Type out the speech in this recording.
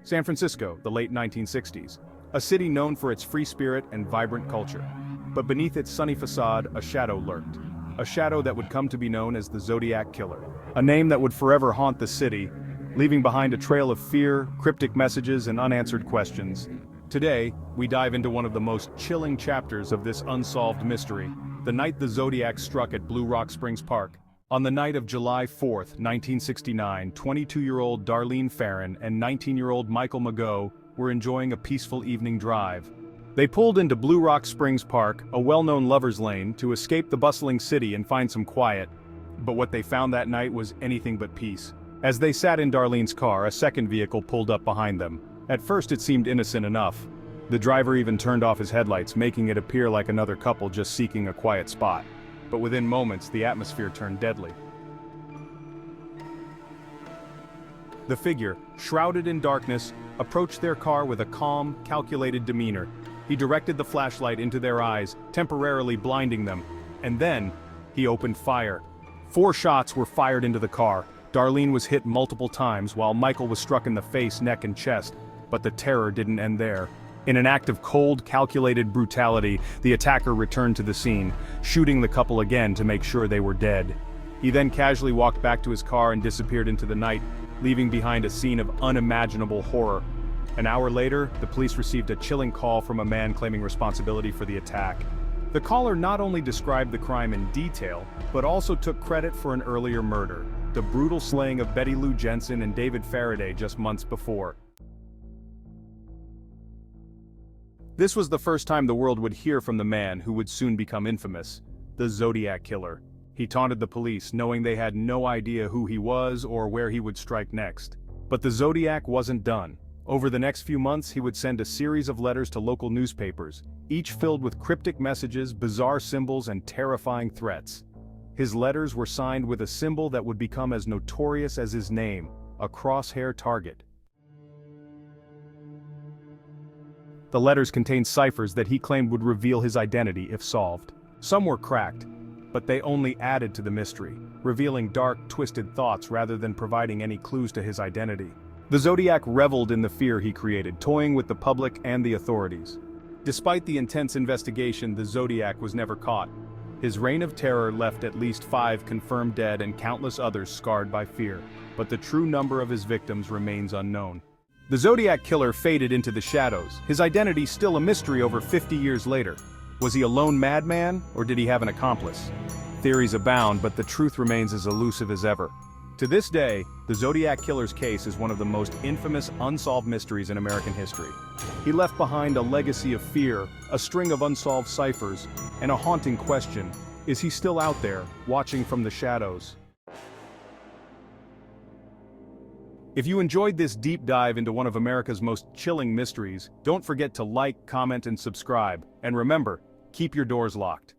San Francisco, the late 1960s. A city known for its free spirit and vibrant culture. But beneath its sunny facade, a shadow lurked. A shadow that would come to be known as the Zodiac Killer. A name that would forever haunt the city, leaving behind a trail of fear, cryptic messages, and unanswered questions. Today, we dive into one of the most chilling chapters of this unsolved mystery, the night the Zodiac struck at Blue Rock Springs Park. On the night of July 4, 1969, 22-year-old Darlene Ferrin and 19-year-old Michael Mageau were enjoying a peaceful evening drive. They pulled into Blue Rock Springs Park, a well-known lover's lane, to escape the bustling city and find some quiet. But what they found that night was anything but peace. As they sat in Darlene's car, a second vehicle pulled up behind them. At first it seemed innocent enough. The driver even turned off his headlights, making it appear like another couple just seeking a quiet spot. But within moments, the atmosphere turned deadly. The figure, shrouded in darkness, approached their car with a calm, calculated demeanor. He directed the flashlight into their eyes, temporarily blinding them. And then, he opened fire. 4 shots were fired into the car. Darlene was hit multiple times, while Michael was struck in the face, neck, and chest. But the terror didn't end there. In an act of cold, calculated brutality, the attacker returned to the scene, shooting the couple again to make sure they were dead. He then casually walked back to his car and disappeared into the night, leaving behind a scene of unimaginable horror. An hour later, the police received a chilling call from a man claiming responsibility for the attack. The caller not only described the crime in detail, but also took credit for an earlier murder, the brutal slaying of Betty Lou Jensen and David Faraday just months before. This was the first time the world would hear from the man who would soon become infamous, the Zodiac Killer. He taunted the police, knowing they had no idea who he was or where he would strike next. But the Zodiac wasn't done. Over the next few months, he would send a series of letters to local newspapers, each filled with cryptic messages, bizarre symbols, and terrifying threats. His letters were signed with a symbol that would become as notorious as his name, a crosshair target. The letters contained ciphers that he claimed would reveal his identity if solved. Some were cracked, but they only added to the mystery, revealing dark, twisted thoughts rather than providing any clues to his identity. The Zodiac reveled in the fear he created, toying with the public and the authorities. Despite the intense investigation, the Zodiac was never caught. His reign of terror left at least 5 confirmed dead and countless others scarred by fear, but the true number of his victims remains unknown. The Zodiac Killer faded into the shadows, his identity still a mystery over 50 years later. Was he a lone madman, or did he have an accomplice? Theories abound, but the truth remains as elusive as ever. To this day, the Zodiac Killer's case is one of the most infamous unsolved mysteries in American history. He left behind a legacy of fear, a string of unsolved ciphers, and a haunting question: is he still out there, watching from the shadows? If you enjoyed this deep dive into one of America's most chilling mysteries, don't forget to like, comment, and subscribe. And remember, keep your doors locked.